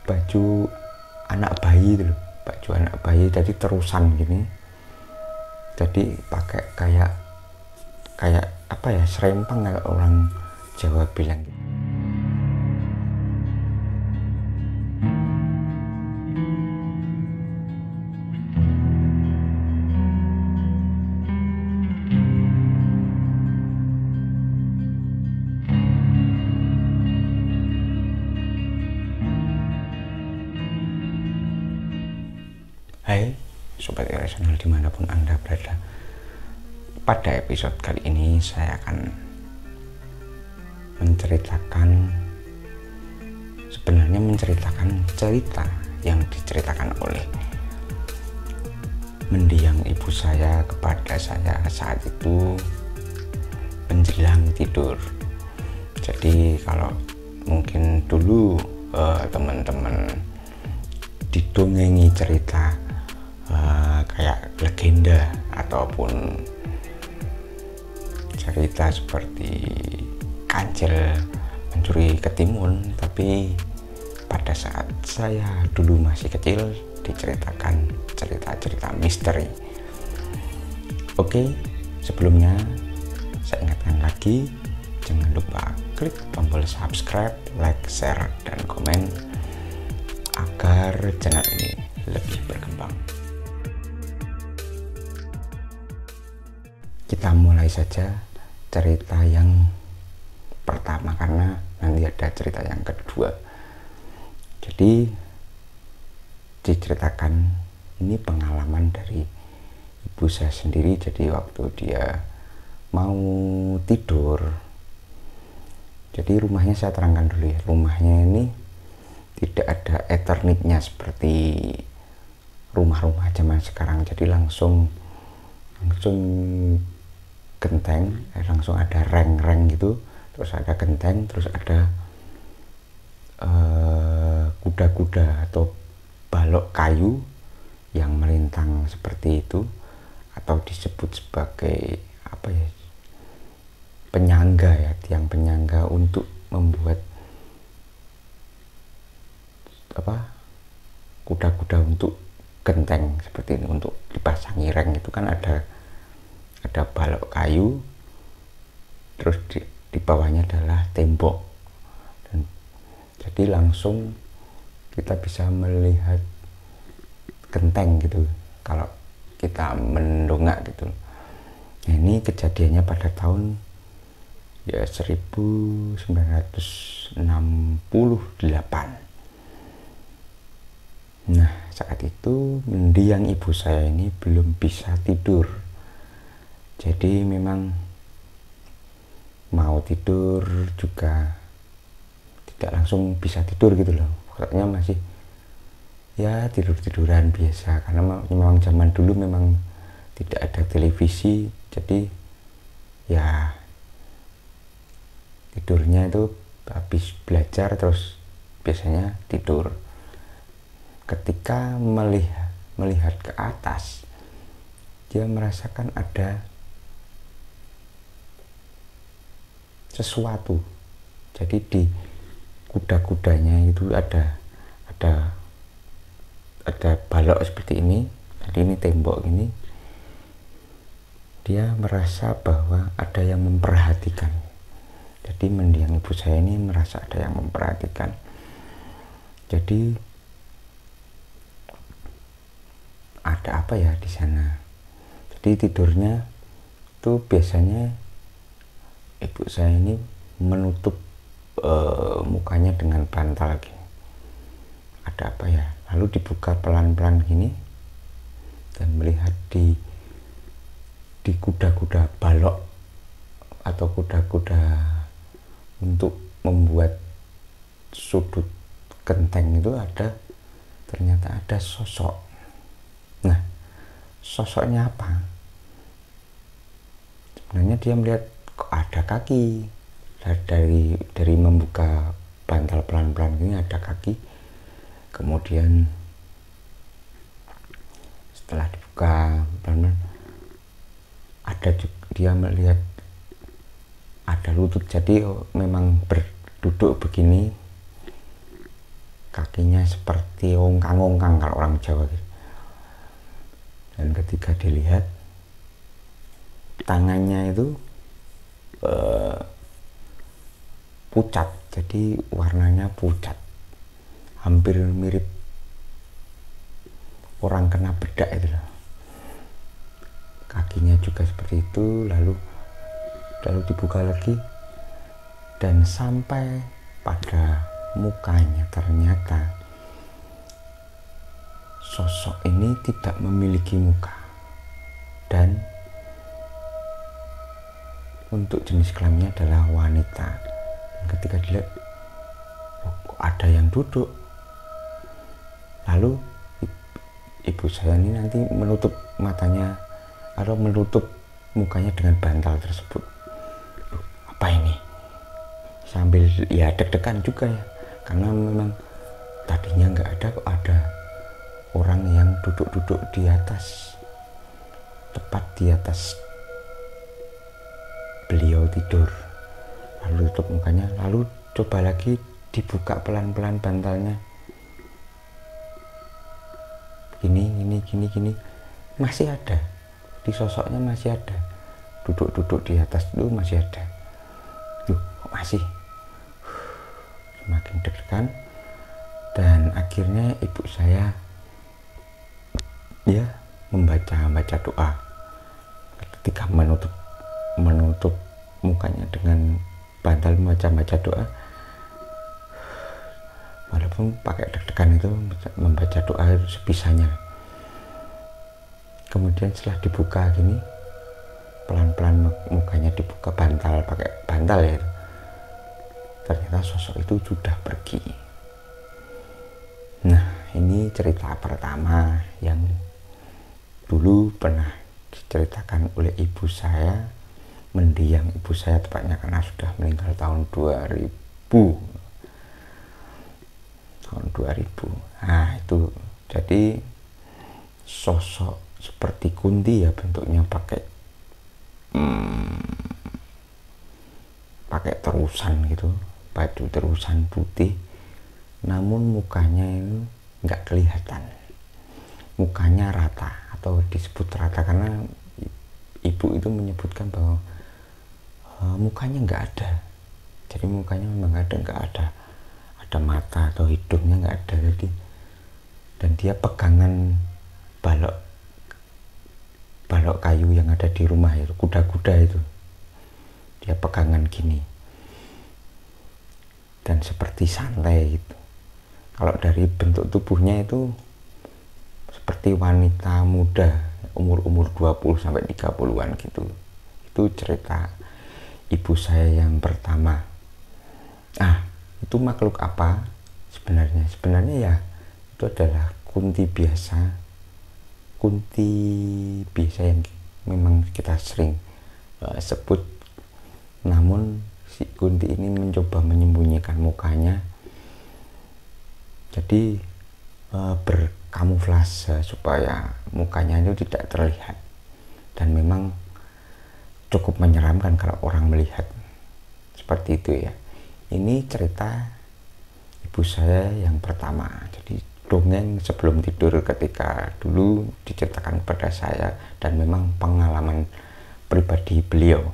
baju anak bayi itu loh, baju anak bayi jadi terusan gini, jadi pakai kayak apa ya, serempang kalau orang Jawa bilang gitu. Hai Sobat Irrasional dimanapun Anda berada. Pada episode kali ini saya akan menceritakan cerita yang diceritakan oleh mendiang ibu saya kepada saya saat itu menjelang tidur. Jadi kalau mungkin dulu teman-teman didongengi cerita kayak legenda ataupun cerita seperti Kancil mencuri ketimun, tapi pada saat saya dulu masih kecil diceritakan cerita-cerita misteri. Oke, sebelumnya saya ingatkan lagi, jangan lupa klik tombol subscribe, like, share, dan komen agar channel ini lebih berkembang. Kita mulai saja cerita yang pertama karena nanti ada cerita yang kedua. Jadi diceritakan ini pengalaman dari ibu saya sendiri. Jadi waktu dia mau tidur, jadi rumahnya saya terangkan dulu ya, rumahnya ini tidak ada Ethernetnya seperti rumah-rumah zaman sekarang. Jadi langsung genteng, langsung ada reng-reng gitu, terus ada genteng, terus ada kuda-kuda atau balok kayu yang melintang seperti itu, atau disebut sebagai apa ya, penyangga ya, tiang penyangga untuk membuat kuda-kuda untuk genteng seperti ini, untuk dipasangi reng. Itu kan ada balok kayu, terus di bawahnya adalah tembok, dan jadi langsung kita bisa melihat genteng gitu kalau kita mendongak gitu. Nah, ini kejadiannya pada tahun ya 1968. Nah, saat itu mendiang ibu saya ini belum bisa tidur. Jadi memang mau tidur juga tidak langsung bisa tidur gitu loh. Pokoknya masih ya tidur-tiduran biasa, karena memang zaman dulu memang tidak ada televisi. Jadi ya tidurnya itu habis belajar terus biasanya tidur. Ketika melihat ke atas, dia merasakan ada sesuatu. Jadi di kuda-kudanya itu ada balok seperti ini. Jadi ini tembok ini. Dia merasa bahwa ada yang memperhatikan. Jadi mendiang ibu saya ini merasa ada yang memperhatikan. Jadi ada apa ya di sana. Jadi tidurnya tuh biasanya ibu saya ini menutup mukanya dengan bantal gini. Ada apa ya? Lalu dibuka pelan-pelan gini dan melihat di kuda-kuda balok atau kuda-kuda untuk membuat sudut genteng itu ternyata ada sosok. Nah, sosoknya apa? Sebenarnya dia melihat kok ada kaki. Dari membuka bantal pelan-pelan ini ada kaki. Kemudian setelah dibuka pelan-pelan dia melihat ada lutut. Jadi memang berduduk begini, kakinya seperti ongkang-ongkang kalau orang Jawa gitu. Dan ketika dilihat tangannya itu pucat, jadi warnanya pucat, hampir mirip orang kena bedak itu loh. Kakinya juga seperti itu, lalu dibuka lagi, dan sampai pada mukanya ternyata sosok ini tidak memiliki muka, dan untuk jenis kelaminnya adalah wanita. Dan ketika dilihat, kok ada yang duduk, lalu ibu saya ini nanti menutup matanya atau menutup mukanya dengan bantal tersebut. Apa ini? Sambil ya deg-degan juga ya, karena memang tadinya nggak ada, kok ada orang yang duduk-duduk di atas, tepat di atas beliau tidur. Lalu tutup mukanya, lalu coba lagi dibuka pelan-pelan bantalnya. Gini, masih ada, di sosoknya masih ada, duduk-duduk di atas itu masih ada. Loh, kok masih? Semakin deg-degan, dan akhirnya ibu saya ya membaca doa. Ketika menutup mukanya dengan bantal, membaca doa, walaupun pakai deg-degan itu membaca doa itu sebisanya. Kemudian setelah dibuka gini, pelan-pelan mukanya dibuka pakai bantal ya, ternyata sosok itu sudah pergi. Nah, ini cerita pertama yang dulu pernah diceritakan oleh ibu saya, mendiang ibu saya tepatnya, karena sudah meninggal tahun 2000. Nah, itu jadi sosok seperti Kunti ya, bentuknya pakai terusan gitu, baju terusan putih, namun mukanya itu nggak kelihatan, mukanya rata, atau disebut rata karena ibu itu menyebutkan bahwa mukanya nggak ada. Jadi mukanya memang nggak ada mata atau hidungnya nggak ada. Jadi, dan dia pegangan balok kayu yang ada di rumah itu, kuda-kuda itu, dia pegangan gini, dan seperti santai gitu. Kalau dari bentuk tubuhnya itu seperti wanita muda, umur 20 sampai 30-an gitu. Itu cerita ibu saya yang pertama. Itu makhluk apa sebenarnya? Sebenarnya ya itu adalah Kunti biasa yang memang kita sering sebut. Namun si Kunti ini mencoba menyembunyikan mukanya, jadi berkamuflase supaya mukanya itu tidak terlihat, dan memang cukup menyeramkan kalau orang melihat seperti itu ya. Ini cerita ibu saya yang pertama, jadi dongeng sebelum tidur ketika dulu diceritakan kepada saya, dan memang pengalaman pribadi beliau.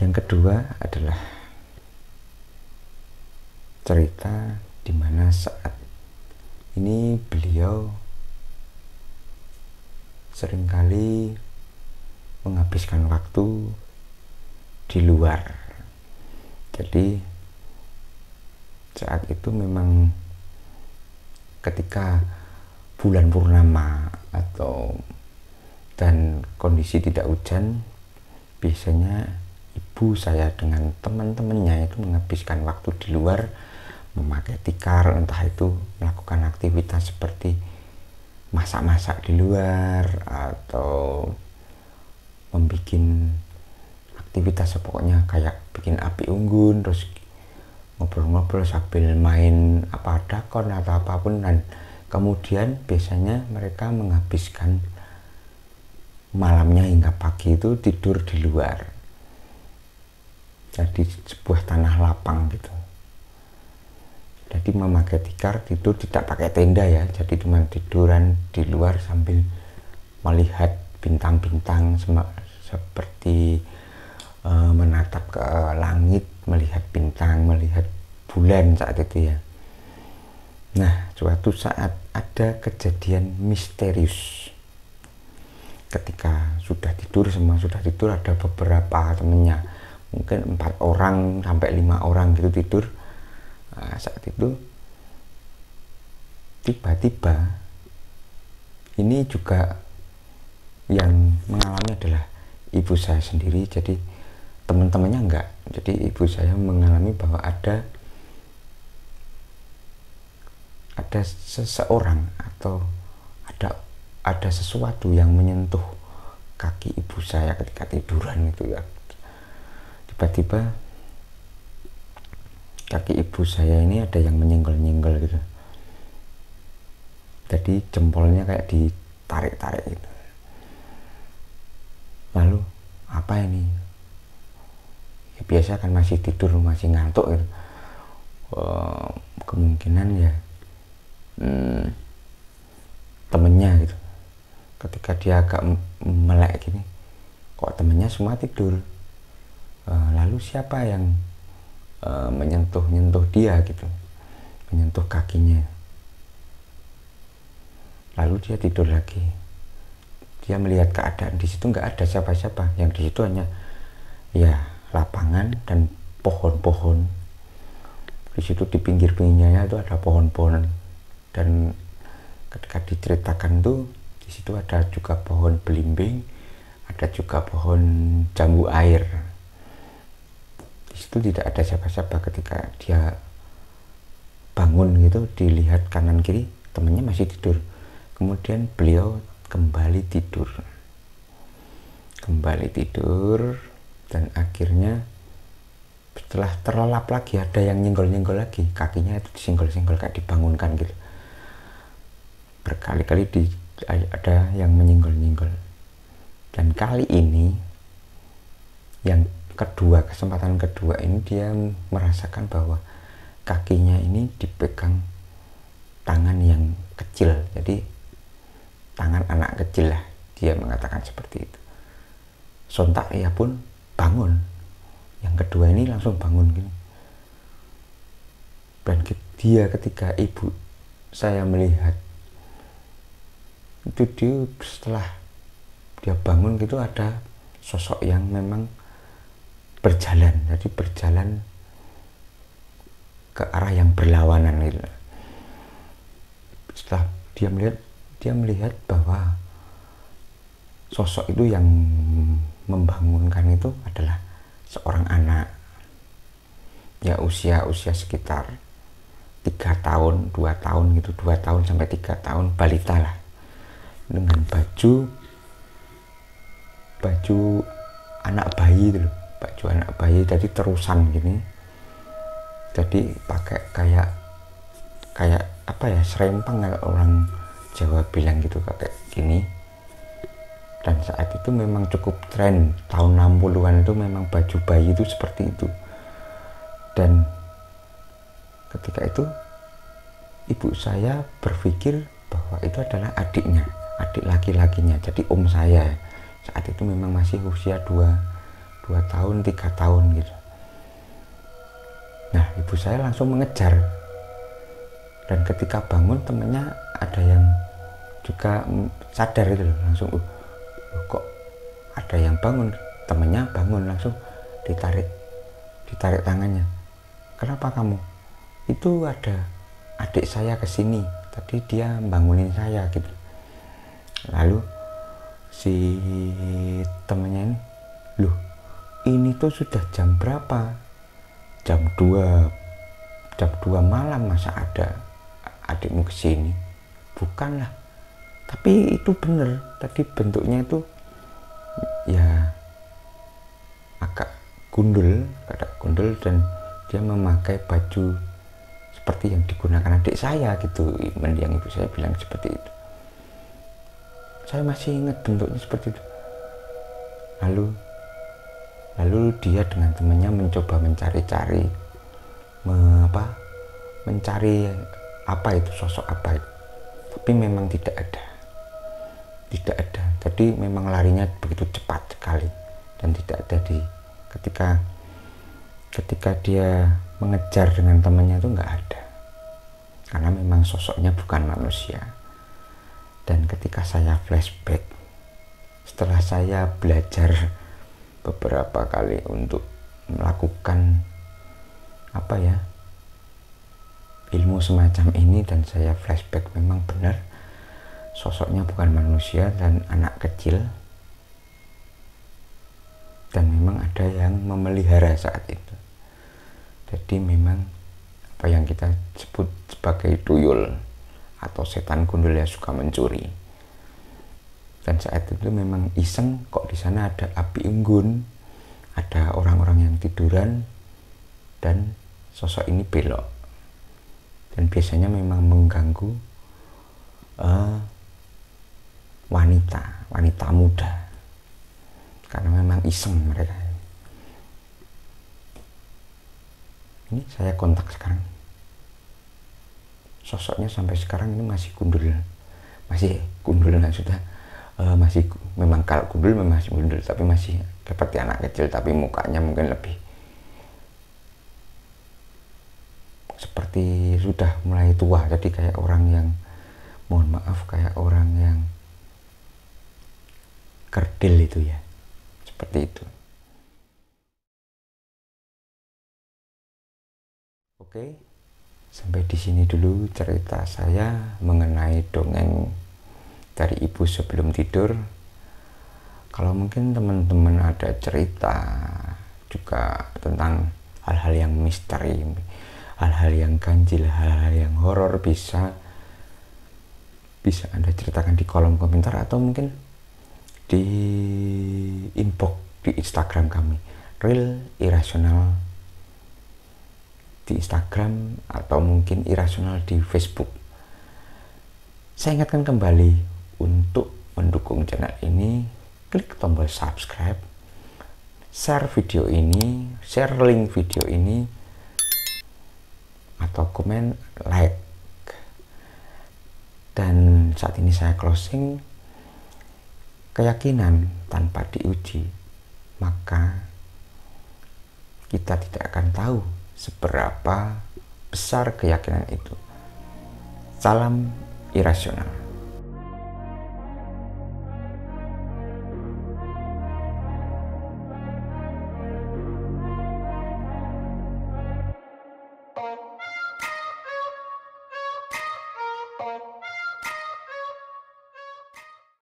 Yang kedua adalah cerita dimana saat ini beliau seringkali menghabiskan waktu di luar. Jadi saat itu memang ketika bulan purnama dan kondisi tidak hujan, biasanya ibu saya dengan teman-temannya itu menghabiskan waktu di luar, memakai tikar, entah itu melakukan aktivitas seperti masak-masak di luar atau membuat aktivitas pokoknya kayak bikin api unggun, terus ngobrol-ngobrol sambil main dakon atau apapun. Dan kemudian biasanya mereka menghabiskan malamnya hingga pagi itu tidur di luar, jadi sebuah tanah lapang gitu. Jadi memakai tikar tidur tidak pakai tenda ya, jadi cuma tiduran di luar sambil melihat bintang-bintang seperti menatap ke langit, melihat bintang, melihat bulan saat itu ya. Nah, suatu saat ada kejadian misterius. Ketika sudah tidur, semua sudah tidur, ada beberapa temennya, mungkin 4 orang sampai 5 orang gitu tidur. Nah, saat itu tiba-tiba ini juga yang mengalami adalah ibu saya sendiri, jadi teman-temannya enggak. Jadi ibu saya mengalami bahwa ada seseorang atau ada sesuatu yang menyentuh kaki ibu saya ketika tiduran itu ya. Tiba-tiba kaki ibu saya ini ada yang menyenggol-nyenggol gitu. Jadi jempolnya kayak ditarik-tarik gitu. Lalu apa ini? Ya, biasa kan masih tidur, masih ngantuk gitu. Kemungkinan ya temennya gitu. Ketika dia agak melek gini, kok temennya semua tidur. Lalu siapa yang menyentuh dia gitu, menyentuh kakinya. Lalu dia tidur lagi. Dia melihat keadaan di situ nggak ada siapa-siapa, yang di situ hanya ya lapangan dan pohon-pohon. Di situ di pinggir-pinggirnya itu ada pohon-pohon, dan ketika diceritakan tuh di situ ada juga pohon belimbing, ada juga pohon jambu air. Di situ tidak ada siapa-siapa. Ketika dia bangun gitu, dilihat kanan kiri, temannya masih tidur. Kemudian beliau kembali tidur, dan akhirnya setelah terlelap lagi ada yang nyenggol-nyenggol lagi, kakinya itu disenggol-senggol kayak dibangunkan gitu. Berkali-kali ada yang menyenggol-nyenggol. Dan kali ini yang kesempatan kedua ini dia merasakan bahwa kakinya ini dipegang tangan yang kecil, jadi tangan anak kecil lah, dia mengatakan seperti itu. Sontak ia pun bangun, yang kedua ini langsung bangun gini. Dan dia ketika ibu saya melihat itu, dia setelah dia bangun gitu ada sosok yang memang berjalan, jadi berjalan ke arah yang berlawanan gitu. Setelah dia melihat bahwa sosok itu yang membangunkan itu adalah seorang anak ya usia sekitar 3 tahun, 2 tahun gitu, 2 tahun sampai 3 tahun, balita lah, dengan baju anak bayi itu loh, baju anak bayi, jadi terusan gini, jadi pakai kayak apa ya, serempang kalau orang Jawa bilang gitu, kayak gini. Dan saat itu memang cukup tren, tahun 60-an itu memang baju bayi itu seperti itu. Dan ketika itu ibu saya berpikir bahwa itu adalah adiknya, adik laki-lakinya, jadi om saya. Saat itu memang masih usia 2 tahun, 3 tahun gitu. Nah, ibu saya langsung mengejar. Dan ketika bangun, temennya ada yang juga sadar itu loh, langsung kok ada yang bangun. Temennya bangun, langsung ditarik tangannya. Kenapa kamu? Itu ada adik saya kesini, tadi dia bangunin saya gitu. Lalu si temennya ini, loh ini tuh sudah jam berapa? Jam 2 malam, masa ada adikmu kesini? Bukanlah, tapi itu bener, tadi bentuknya itu ya agak gundul dan dia memakai baju seperti yang digunakan adik saya gitu. Mendiang ibu saya bilang seperti itu. Saya masih ingat bentuknya seperti itu. Lalu dia dengan temannya mencoba mencari-cari, mencari apa itu, sosok apa itu, tapi memang tidak ada. Jadi memang larinya begitu cepat sekali dan tidak ada di ketika dia mengejar dengan temannya itu nggak ada, karena memang sosoknya bukan manusia. Dan ketika saya flashback, setelah saya belajar beberapa kali untuk melakukan ilmu semacam ini, dan saya flashback, memang benar sosoknya bukan manusia dan anak kecil, dan memang ada yang memelihara saat itu. Jadi memang apa yang kita sebut sebagai tuyul atau setan gundul yang suka mencuri. Dan saat itu memang iseng, kok di sana ada api unggun, ada orang-orang yang tiduran, dan sosok ini belok. Dan biasanya memang mengganggu wanita muda, karena memang iseng mereka. Ini saya kontak sekarang, sosoknya sampai sekarang ini masih gundul lah sudah. Masih memang, kalau gundul memang masih gundul, tapi masih seperti anak kecil, tapi mukanya mungkin lebih seperti sudah mulai tua, jadi kayak orang yang, mohon maaf, kayak orang yang kerdil itu ya, seperti itu. Oke, sampai di sini dulu cerita saya mengenai dongeng dari ibu sebelum tidur. Kalau mungkin teman-teman ada cerita juga tentang hal-hal yang misteri, hal-hal yang ganjil, hal-hal yang horor, bisa Anda ceritakan di kolom komentar, atau mungkin di inbox di Instagram kami, Real Irasional di Instagram, atau mungkin Irasional di Facebook. Saya ingatkan kembali, untuk mendukung channel ini, klik tombol subscribe, share link video ini, atau komen, like. Dan saat ini saya closing. Keyakinan tanpa diuji, maka kita tidak akan tahu seberapa besar keyakinan itu. Salam irasional.